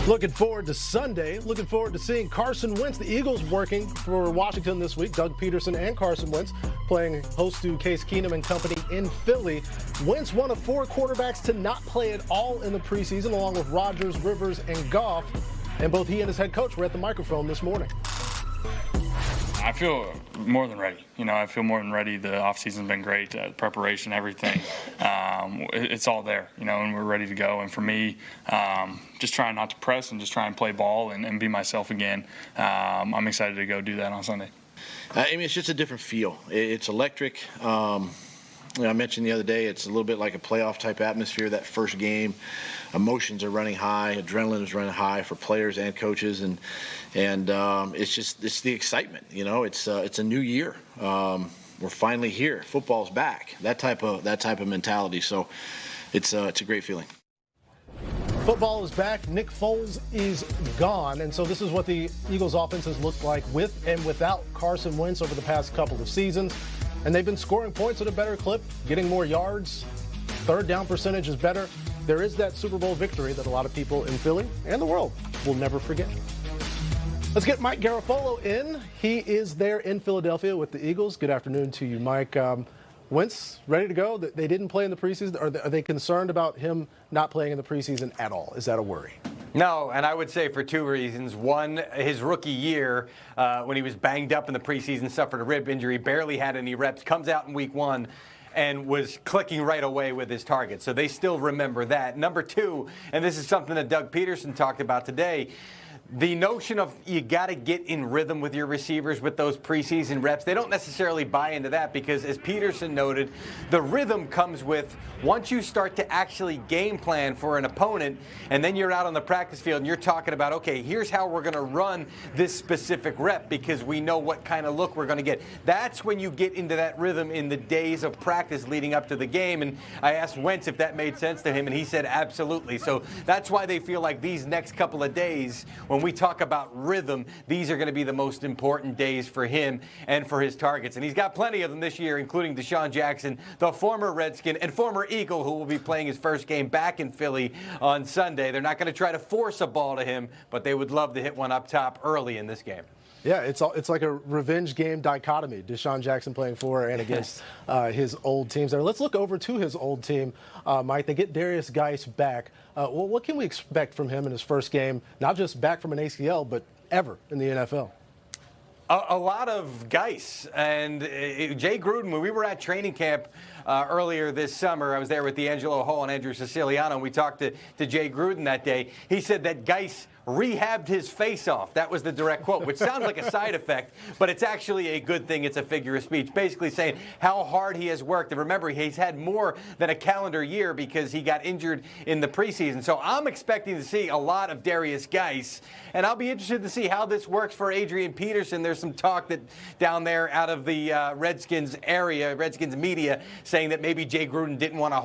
Looking forward to Sunday. Looking forward to seeing Carson Wentz. The Eagles working for Washington this week. Doug Peterson and Carson Wentz playing host to Case Keenum and company in Philly. Wentz, one of 4 quarterbacks to not play at all in the preseason, along with Rodgers, Rivers, and Goff. And both he and his head coach were at the microphone this morning. I feel more than ready. I feel more than ready. The offseason's been great. Preparation, everything. It's all there, and we're ready to go. And for me, just trying not to press and just try and play ball and be myself again. I'm excited to go do that on Sunday. It's just a different feel. It's electric. I mentioned the other day, it's a little bit like a playoff type atmosphere. That first game, emotions are running high, adrenaline is running high for players and coaches, and it's the excitement. It's a new year. We're finally here. Football's back. That type of mentality. So it's a great feeling. Football is back. Nick Foles is gone. And so this is what the Eagles offense has looked like with and without Carson Wentz over the past couple of seasons. And they've been scoring points at a better clip, getting more yards. Third down percentage is better. There is that Super Bowl victory that a lot of people in Philly and the world will never forget. Let's get Mike Garafolo in. He is there in Philadelphia with the Eagles. Good afternoon to you, Mike. Wentz ready to go? They didn't play in the preseason. Are they concerned about him not playing in the preseason at all? Is that a worry? No, and I would say for 2 reasons. One, his rookie year, when he was banged up in the preseason, suffered a rib injury, barely had any reps, comes out in week 1 and was clicking right away with his target. So they still remember that. Number 2, and this is something that Doug Peterson talked about today, the notion of you got to get in rhythm with your receivers with those preseason reps, they don't necessarily buy into that because, as Peterson noted, the rhythm comes with once you start to actually game plan for an opponent and then you're out on the practice field and you're talking about, okay, here's how we're going to run this specific rep because we know what kind of look we're going to get. That's when you get into that rhythm in the days of practice leading up to the game. And I asked Wentz if that made sense to him, and he said absolutely. So that's why they feel like these next couple of days, when we talk about rhythm, these are going to be the most important days for him and for his targets. And he's got plenty of them this year, including Deshaun Jackson, the former Redskin and former Eagle, who will be playing his first game back in Philly on Sunday. They're not going to try to force a ball to him, but they would love to hit one up top early in this game. Yeah, it's like a revenge game dichotomy. Deshaun Jackson playing for and against his old teams there. Let's look over to his old team, Mike. They get Darius Geis back. What can we expect from him in his first game, not just back from an ACL, but ever in the NFL? A lot of Geis. And Jay Gruden, when we were at training camp earlier this summer, I was there with D'Angelo Hall and Andrew Siciliano, and we talked to Jay Gruden that day. He said that Geis rehabbed his face off. That was the direct quote, which sounds like a side effect, but it's actually a good thing. It's a figure of speech, basically saying how hard he has worked. And remember, he's had more than a calendar year because he got injured in the preseason. So I'm expecting to see a lot of Darius Geis, and I'll be interested to see how this works for Adrian Peterson. There's some talk that down there out of the Redskins area, Redskins media, saying that maybe Jay Gruden didn't want to